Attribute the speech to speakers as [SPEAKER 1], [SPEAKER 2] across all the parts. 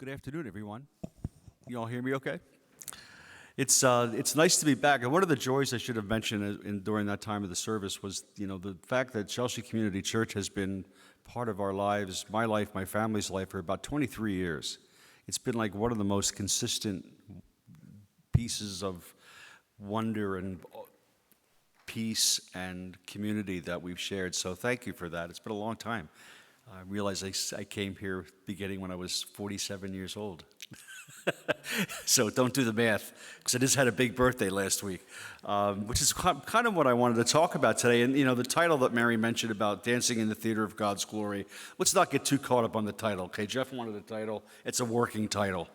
[SPEAKER 1] Good afternoon, everyone. You all hear me okay? It's nice to be back. And one of the joys I should have mentioned during that time of the service was, the fact that Chelsea Community Church has been part of our lives, my life, my family's life, for about 23 years. It's been like one of the most consistent pieces of wonder and peace and community that we've shared. So thank you for that. It's been a long time. I realized I came here beginning when I was 47 years old. So don't do the math, because I just had a big birthday last week, which is kind of what I wanted to talk about today. And, the title that Mary mentioned about Dancing in the Theater of God's Glory, let's not get too caught up on the title, okay? Jeff wanted a title. It's a working title,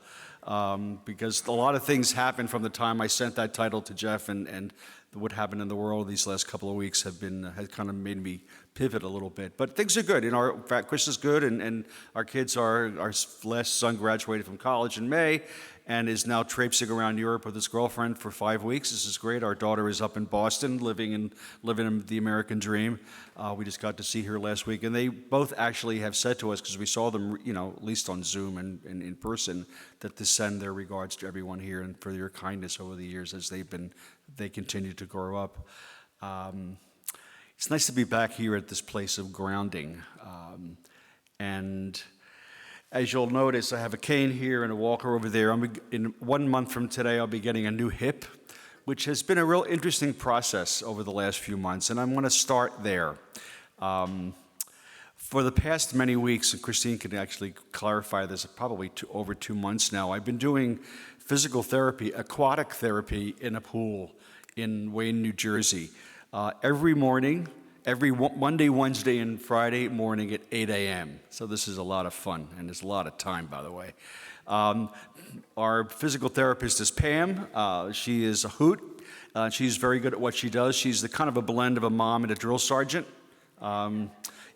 [SPEAKER 1] because a lot of things happened from the time I sent that title to Jeff, and what happened in the world these last couple of weeks has kind of made me pivot a little bit. But things are good. In fact, Chris is good, and our kids our last son graduated from college in May and is now traipsing around Europe with his girlfriend for 5 weeks. This is great. Our daughter is up in Boston, living in the American dream. We just got to see her last week, and they both actually have said to us, because we saw them, at least on Zoom and in person, that to send their regards to everyone here and for your kindness over the years as they continue to grow up. It's nice to be back here at this place of grounding. And as you'll notice, I have a cane here and a walker over there. In 1 month from today, I'll be getting a new hip, which has been a real interesting process over the last few months, and I'm going to start there. For the past many weeks, and Christine can actually clarify this, probably over 2 months now, I've been doing physical therapy, aquatic therapy in a pool in Wayne, New Jersey, every morning, every Monday, Wednesday, and Friday morning at 8 a.m. So this is a lot of fun, and it's a lot of time, by the way. Our physical therapist is Pam. She is a hoot. She's very good at what she does. She's the kind of a blend of a mom and a drill sergeant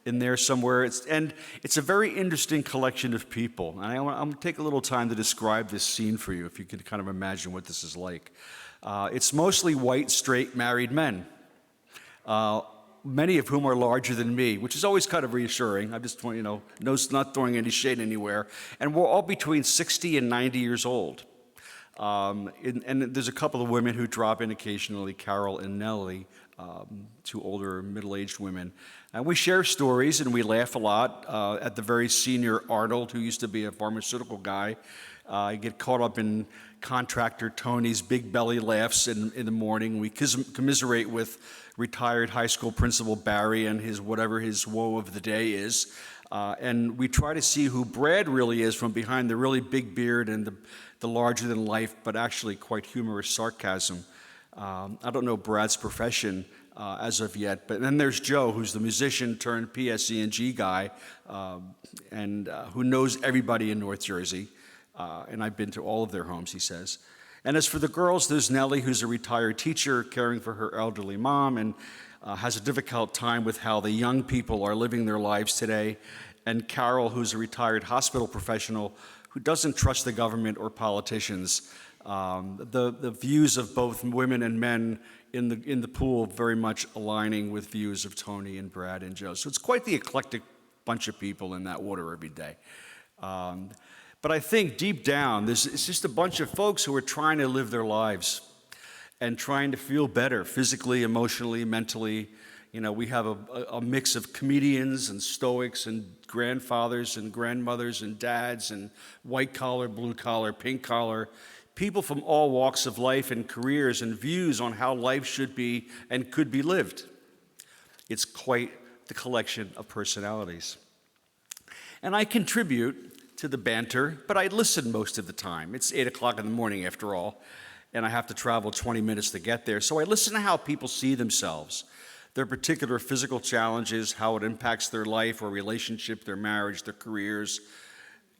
[SPEAKER 1] in there somewhere. It's a very interesting collection of people. And I'm going to take a little time to describe this scene for you, if you could kind of imagine what this is like. It's mostly white, straight, married men. Many of whom are larger than me, which is always kind of reassuring. I'm just, not throwing any shade anywhere. And we're all between 60 and 90 years old. And there's a couple of women who drop in occasionally, Carol and Nellie, two older middle-aged women. And we share stories and we laugh a lot. At the very senior Arnold, who used to be a pharmaceutical guy, I get caught up in contractor Tony's big belly laughs in the morning. We commiserate with retired high school principal Barry and whatever his woe of the day is. And we try to see who Brad really is from behind the really big beard and the larger than life, but actually quite humorous sarcasm. I don't know Brad's profession as of yet, but then there's Joe, who's the musician turned PSE&G guy, and who knows everybody in North Jersey. And I've been to all of their homes, he says. And as for the girls, there's Nellie, who's a retired teacher caring for her elderly mom and has a difficult time with how the young people are living their lives today. And Carol, who's a retired hospital professional who doesn't trust the government or politicians. The views of both women and men in the pool very much aligning with views of Tony and Brad and Joe. So it's quite the eclectic bunch of people in that water every day. But I think deep down, it's just a bunch of folks who are trying to live their lives and trying to feel better physically, emotionally, mentally. We have a mix of comedians and stoics and grandfathers and grandmothers and dads and white collar, blue collar, pink collar, people from all walks of life and careers and views on how life should be and could be lived. It's quite the collection of personalities. And I contribute to the banter, but I listen most of the time. It's 8 o'clock in the morning after all, and I have to travel 20 minutes to get there. So I listen to how people see themselves, their particular physical challenges, how it impacts their life or relationship, their marriage, their careers.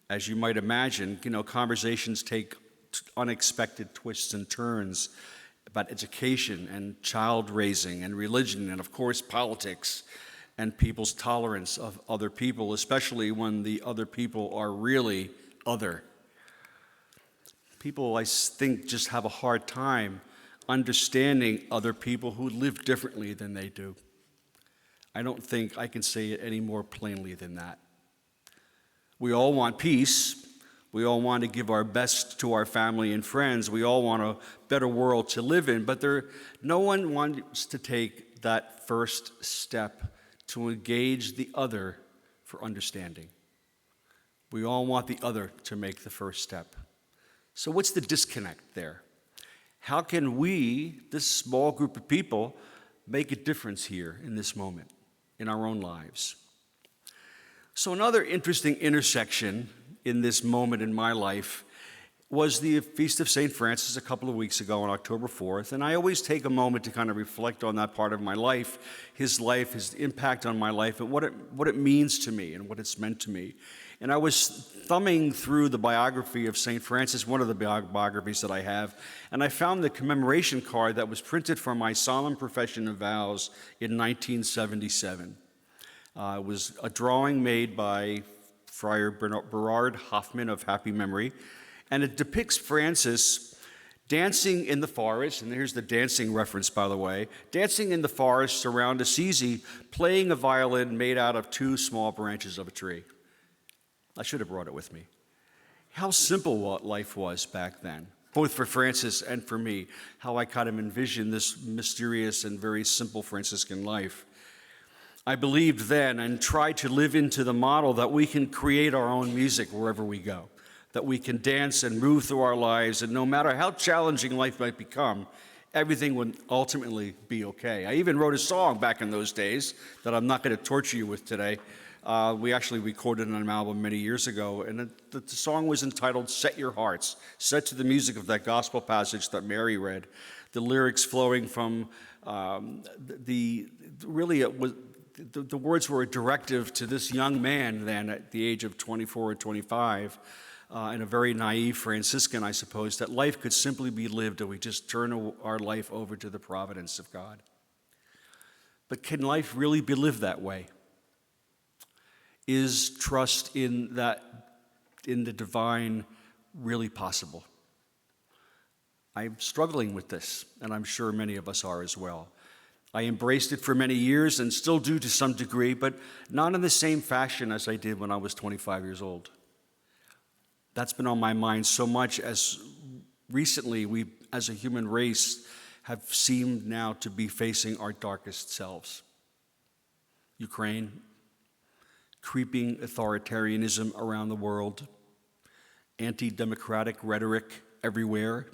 [SPEAKER 1] As you might imagine, conversations take unexpected twists and turns about education and child raising and religion and, of course, politics and people's tolerance of other people, especially when the other people are really other. People, I think, just have a hard time understanding other people who live differently than they do. I don't think I can say it any more plainly than that. We all want peace. We all want to give our best to our family and friends. We all want a better world to live in, but no one wants to take that first step to engage the other for understanding. We all want the other to make the first step. So what's the disconnect there? How can we, this small group of people, make a difference here in this moment, in our own lives? So another interesting intersection in this moment in my life was the Feast of St. Francis a couple of weeks ago on October 4th, and I always take a moment to kind of reflect on that part of my life, his impact on my life, and what it means to me and what it's meant to me. And I was thumbing through the biography of St. Francis, one of the biographies that I have, and I found the commemoration card that was printed for my solemn profession of vows in 1977. It was a drawing made by Friar Berard Hoffman of happy memory, and it depicts Francis dancing in the forest, and here's the dancing reference, by the way, dancing in the forest around Assisi, playing a violin made out of 2 small branches of a tree. I should have brought it with me. How simple what life was back then, both for Francis and for me, how I kind of envisioned this mysterious and very simple Franciscan life. I believed then and tried to live into the model that we can create our own music wherever we go, that we can dance and move through our lives, and no matter how challenging life might become, everything would ultimately be okay. I even wrote a song back in those days that I'm not going to torture you with today. We actually recorded an album many years ago, and the song was entitled Set Your Hearts, set to the music of that gospel passage that Mary read. The lyrics flowing from the words were a directive to this young man then at the age of 24 or 25, and a very naive Franciscan, I suppose, that life could simply be lived if we just turn our life over to the providence of God. But can life really be lived that way? Is trust in the divine really possible? I'm struggling with this, and I'm sure many of us are as well. I embraced it for many years and still do to some degree, but not in the same fashion as I did when I was 25 years old. That's been on my mind so much as recently we, as a human race, have seemed now to be facing our darkest selves. Ukraine, creeping authoritarianism around the world, anti-democratic rhetoric everywhere,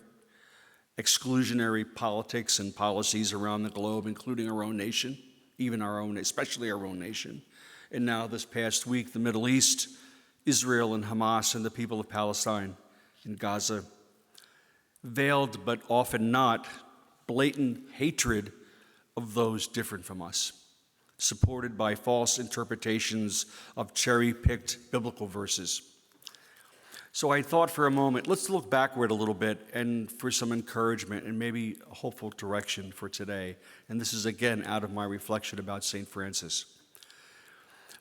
[SPEAKER 1] exclusionary politics and policies around the globe, including our own nation, especially our own nation. And now this past week, the Middle East, Israel and Hamas and the people of Palestine in Gaza. Veiled, but often not, blatant hatred of those different from us, supported by false interpretations of cherry-picked biblical verses. So I thought for a moment, let's look backward a little bit and for some encouragement and maybe a hopeful direction for today. And this is again out of my reflection about St. Francis.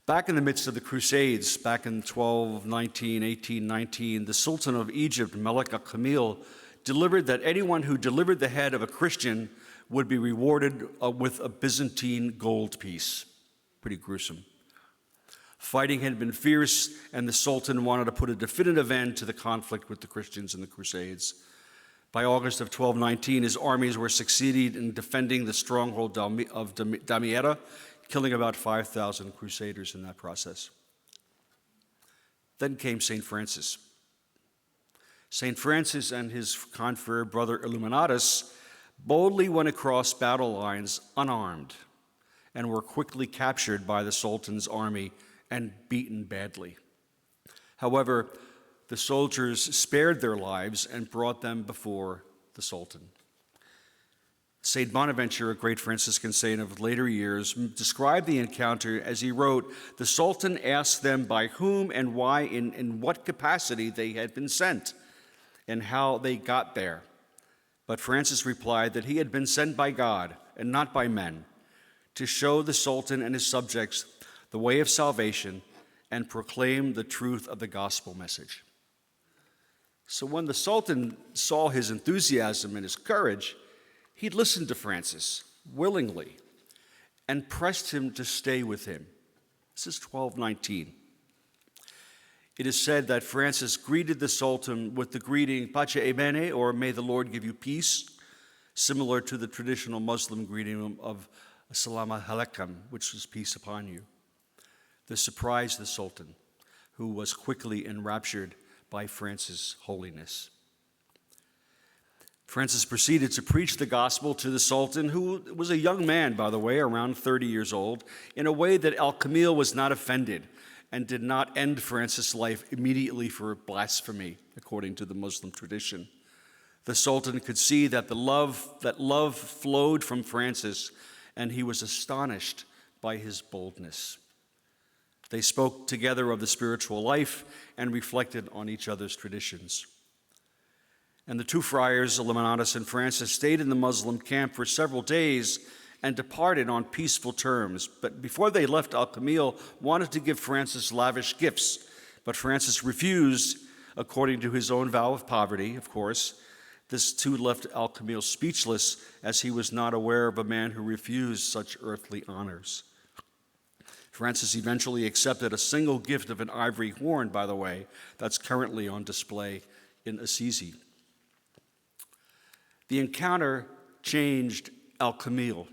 [SPEAKER 1] Back in the midst of the Crusades, back in 1219, 1819, the Sultan of Egypt, Melik al-Kamil, delivered that anyone who delivered the head of a Christian would be rewarded with a Byzantine gold piece. Pretty gruesome. Fighting had been fierce, and the Sultan wanted to put a definitive end to the conflict with the Christians in the Crusades. By August of 1219, his armies were succeeded in defending the stronghold of Damietta, killing about 5,000 crusaders in that process. Then came St. Francis. St. Francis and his confrere brother Illuminatus boldly went across battle lines unarmed and were quickly captured by the Sultan's army and beaten badly. However, the soldiers spared their lives and brought them before the Sultan. St. Bonaventure, a great Franciscan saint of later years, described the encounter as he wrote, "The Sultan asked them by whom and why, in what capacity they had been sent, and how they got there. But Francis replied that he had been sent by God and not by men, to show the Sultan and his subjects the way of salvation and proclaim the truth of the gospel message." So when the Sultan saw his enthusiasm and his courage, he listened to Francis willingly and pressed him to stay with him. This is 1219. It is said that Francis greeted the Sultan with the greeting Pace e bene, or may the Lord give you peace, similar to the traditional Muslim greeting of Assalamu alaikum, which is peace upon you. This surprised the Sultan, who was quickly enraptured by Francis' holiness. Francis proceeded to preach the gospel to the Sultan, who was a young man, by the way, around 30 years old, in a way that Al-Kamil was not offended and did not end Francis' life immediately for blasphemy, according to the Muslim tradition. The Sultan could see that love flowed from Francis, and he was astonished by his boldness. They spoke together of the spiritual life and reflected on each other's traditions. And the two friars, Illuminatus and Francis, stayed in the Muslim camp for several days and departed on peaceful terms. But before they left, Al-Kamil wanted to give Francis lavish gifts, but Francis refused, according to his own vow of poverty, of course. This too left Al-Kamil speechless, as he was not aware of a man who refused such earthly honors. Francis eventually accepted a single gift of an ivory horn, by the way, that's currently on display in Assisi. The encounter changed Al-Kamil,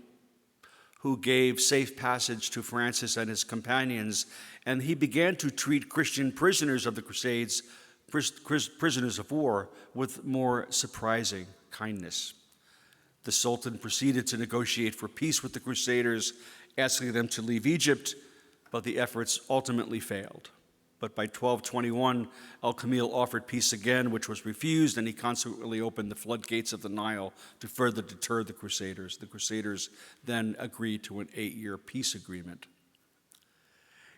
[SPEAKER 1] who gave safe passage to Francis and his companions, and he began to treat Christian prisoners of the Crusades, prisoners of war, with more surprising kindness. The Sultan proceeded to negotiate for peace with the Crusaders, asking them to leave Egypt, but the efforts ultimately failed. But by 1221, Al-Kamil offered peace again, which was refused, and he consequently opened the floodgates of the Nile to further deter the Crusaders. The Crusaders then agreed to an 8-year peace agreement.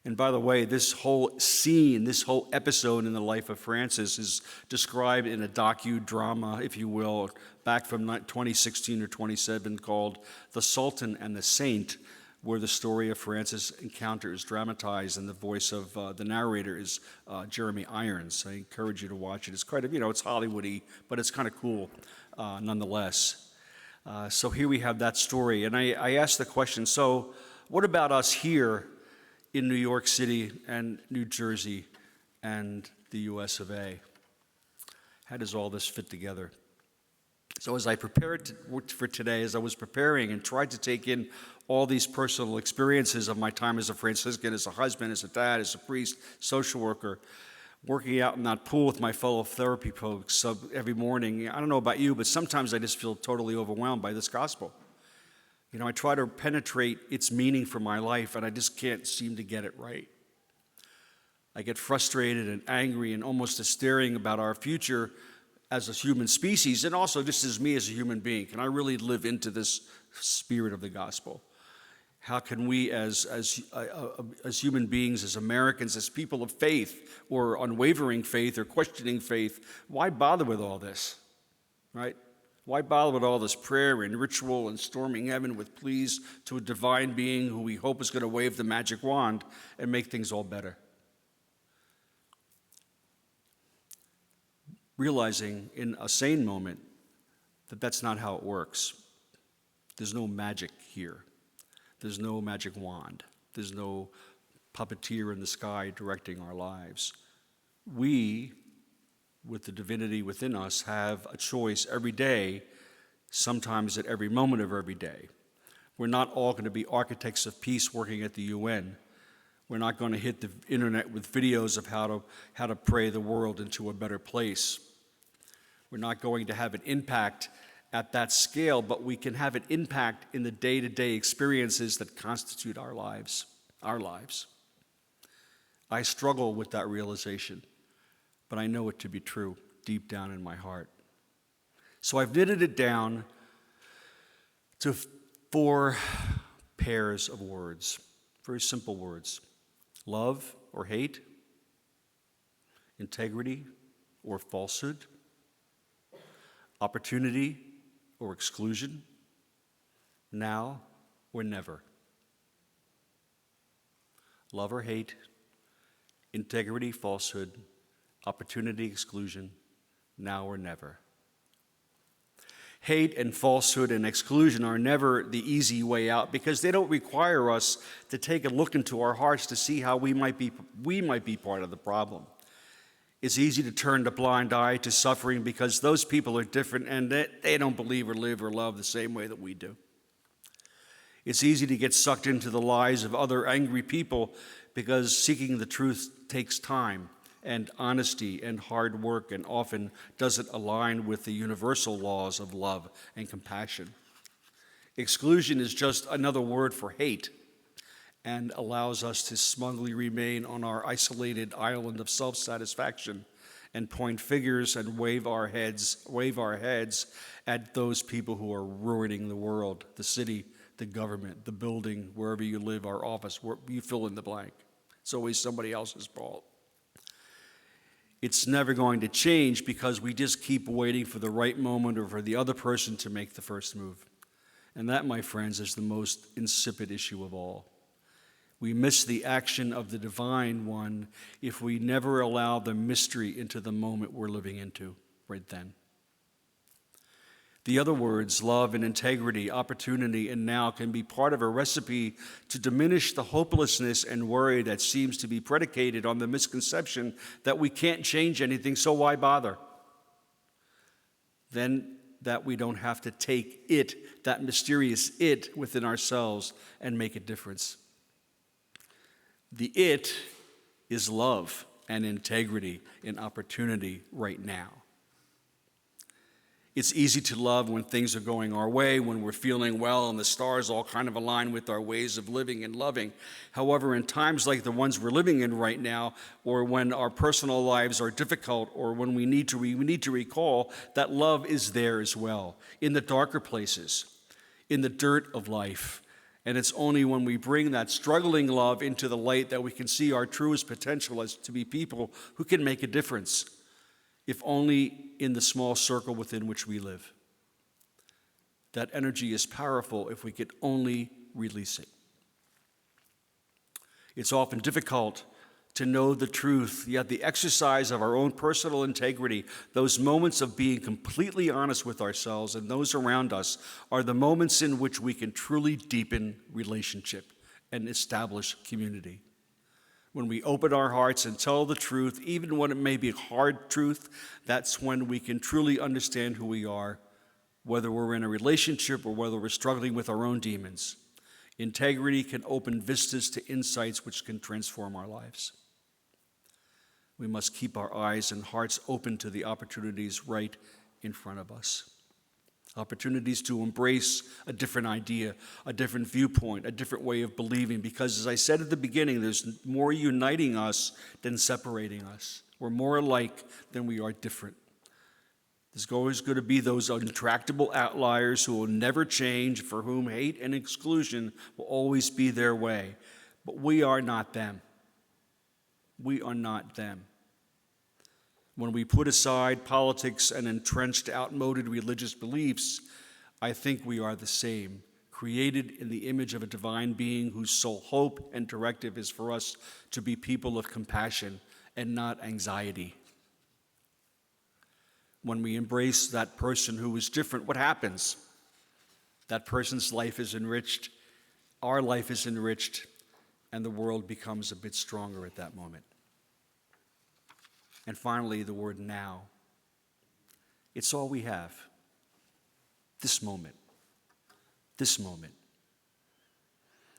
[SPEAKER 1] And by the way, this whole scene, this whole episode in the life of Francis is described in a docudrama, if you will, back from 2016 or 2017 called The Sultan and the Saint, where the story of Francis' encounter is dramatized, and the voice of the narrator is Jeremy Irons. I encourage you to watch it. It's kind of, it's Hollywoody, but it's kind of cool nonetheless. So here we have that story, and I asked the question, so what about us here in New York City and New Jersey and the US of A? How does all this fit together? So as I prepared for today, as I was preparing and tried to take in all these personal experiences of my time as a Franciscan, as a husband, as a dad, as a priest, social worker, working out in that pool with my fellow therapy folks every morning, I don't know about you, but sometimes I just feel totally overwhelmed by this gospel. I try to penetrate its meaning for my life, and I just can't seem to get it right. I get frustrated and angry and almost despairing about our future as a human species, and also just as me as a human being. Can I really live into this spirit of the gospel? How can we as human beings, as Americans, as people of faith, or unwavering faith, or questioning faith, why bother with all this, right? Why bother with all this prayer and ritual and storming heaven with pleas to a divine being who we hope is going to wave the magic wand and make things all better? Realizing in a sane moment that that's not how it works. There's no magic here. There's no magic wand. There's no puppeteer in the sky directing our lives. We, with the divinity within us, have a choice every day, sometimes at every moment of every day. We're not all going to be architects of peace working at the UN. We're not going to hit the internet with videos of how to pray the world into a better place. We're not going to have an impact at that scale, but we can have an impact in the day-to-day experiences that constitute our lives. I struggle with that realization, but I know it to be true deep down in my heart. So I've knitted it down to 4 pairs of words, very simple words: love or hate, integrity or falsehood, opportunity or exclusion, now or never. Love or hate, integrity, falsehood, opportunity, exclusion, now or never. Hate and falsehood and exclusion are never the easy way out, because they don't require us to take a look into our hearts to see how we might be part of the problem. It's easy to turn a blind eye to suffering because those people are different and they don't believe or live or love the same way that we do. It's easy to get sucked into the lies of other angry people because seeking the truth takes time and honesty and hard work and often doesn't align with the universal laws of love and compassion. Exclusion is just another word for hate and allows us to smugly remain on our isolated island of self-satisfaction and point fingers and wave our heads at those people who are ruining the world, the city, the government, the building, wherever you live, our office, where you fill in the blank. It's always somebody else's fault. It's never going to change because we just keep waiting for the right moment or for the other person to make the first move. And that, my friends, is the most insipid issue of all. We miss the action of the divine one if we never allow the mystery into the moment we're living into right then. The other words, love and integrity, opportunity, and now, can be part of a recipe to diminish the hopelessness and worry that seems to be predicated on the misconception that we can't change anything, so why bother? Then that we don't have to take it, that mysterious it, within ourselves and make a difference. The it is love and integrity and opportunity right now. It's easy to love when things are going our way, when we're feeling well and the stars all kind of align with our ways of living and loving. However, in times like the ones we're living in right now, or when our personal lives are difficult, or when we need to recall that love is there as well, in the darker places, in the dirt of life. And it's only when we bring that struggling love into the light that we can see our truest potential as to be people who can make a difference, if only in the small circle within which we live. That energy is powerful if we could only release it. It's often difficult to know the truth, yet the exercise of our own personal integrity, those moments of being completely honest with ourselves and those around us, are the moments in which we can truly deepen relationship and establish community. When we open our hearts and tell the truth, even when it may be hard truth, that's when we can truly understand who we are, whether we're in a relationship or whether we're struggling with our own demons. Integrity can open vistas to insights which can transform our lives. We must keep our eyes and hearts open to the opportunities right in front of us. Opportunities to embrace a different idea, a different viewpoint, a different way of believing. Because as I said at the beginning, there's more uniting us than separating us. We're more alike than we are different. There's always going to be those intractable outliers who will never change, for whom hate and exclusion will always be their way. But we are not them. We are not them. When we put aside politics and entrenched, outmoded religious beliefs, I think we are the same, created in the image of a divine being whose sole hope and directive is for us to be people of compassion and not anxiety. When we embrace that person who is different, what happens? That person's life is enriched, our life is enriched, and the world becomes a bit stronger at that moment. And finally, the word now. It's all we have. This moment. This moment.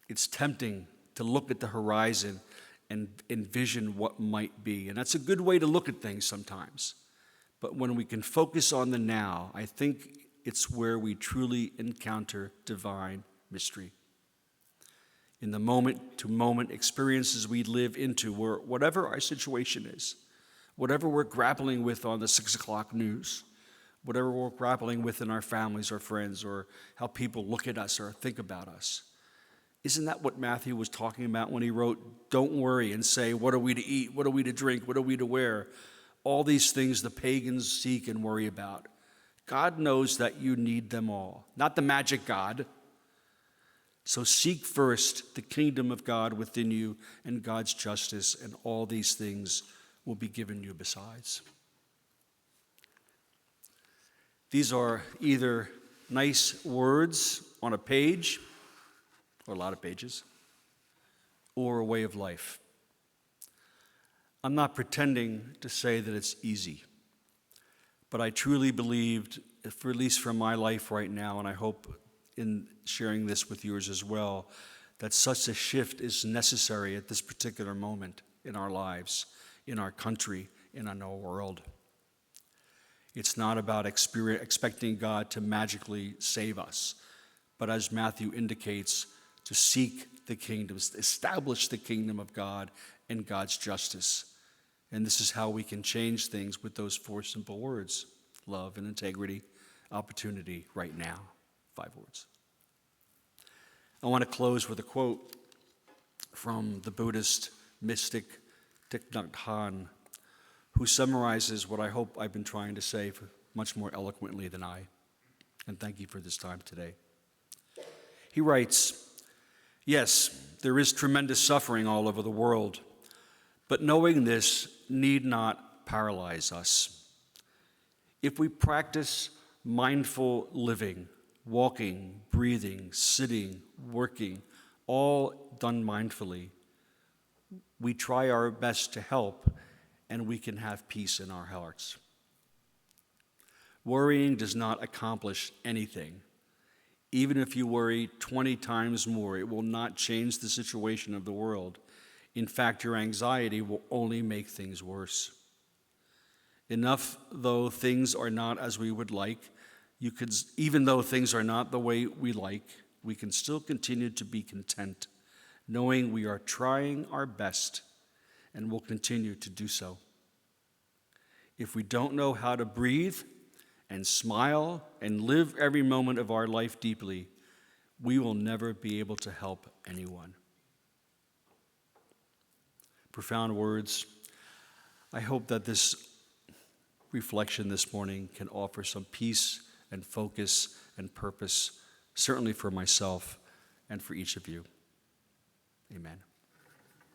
[SPEAKER 1] It's tempting to look at the horizon and envision what might be. And that's a good way to look at things sometimes. But when we can focus on the now, I think it's where we truly encounter divine mystery. In the moment-to-moment experiences we live into, where whatever our situation is, whatever we're grappling with on the 6 o'clock news, whatever we're grappling with in our families or friends, or how people look at us or think about us. Isn't that what Matthew was talking about when he wrote, "Don't worry and say, what are we to eat? What are we to drink? What are we to wear?" All these things the pagans seek and worry about. God knows that you need them all, not the magic God. So seek first the kingdom of God within you and God's justice, and all these things will be given you besides. These are either nice words on a page, or a lot of pages, or a way of life. I'm not pretending to say that it's easy, but I truly believed, for at least for my life right now, and I hope in sharing this with yours as well, that such a shift is necessary at this particular moment in our lives, in our country, and in our world. It's not about expecting God to magically save us, but as Matthew indicates, to seek the kingdom, establish the kingdom of God and God's justice. And this is how we can change things with those 4 simple words: love and integrity, opportunity, right now. 5 words. I want to close with a quote from the Buddhist mystic Thich Nhat Hanh, who summarizes what I hope I've been trying to say much more eloquently than I. And thank you for this time today. He writes, "Yes, there is tremendous suffering all over the world, but knowing this need not paralyze us. If we practice mindful living, walking, breathing, sitting, working, all done mindfully, we try our best to help, and we can have peace in our hearts. Worrying does not accomplish anything. Even if you worry 20 times more, it will not change the situation of the world. In fact, your anxiety will only make things worse. Enough though things are not as we would like, even though things are not the way we like, we can still continue to be content, knowing we are trying our best and will continue to do so. If we don't know how to breathe and smile and live every moment of our life deeply, we will never be able to help anyone." Profound words. I hope that this reflection this morning can offer some peace and focus and purpose, certainly for myself and for each of you. Amen.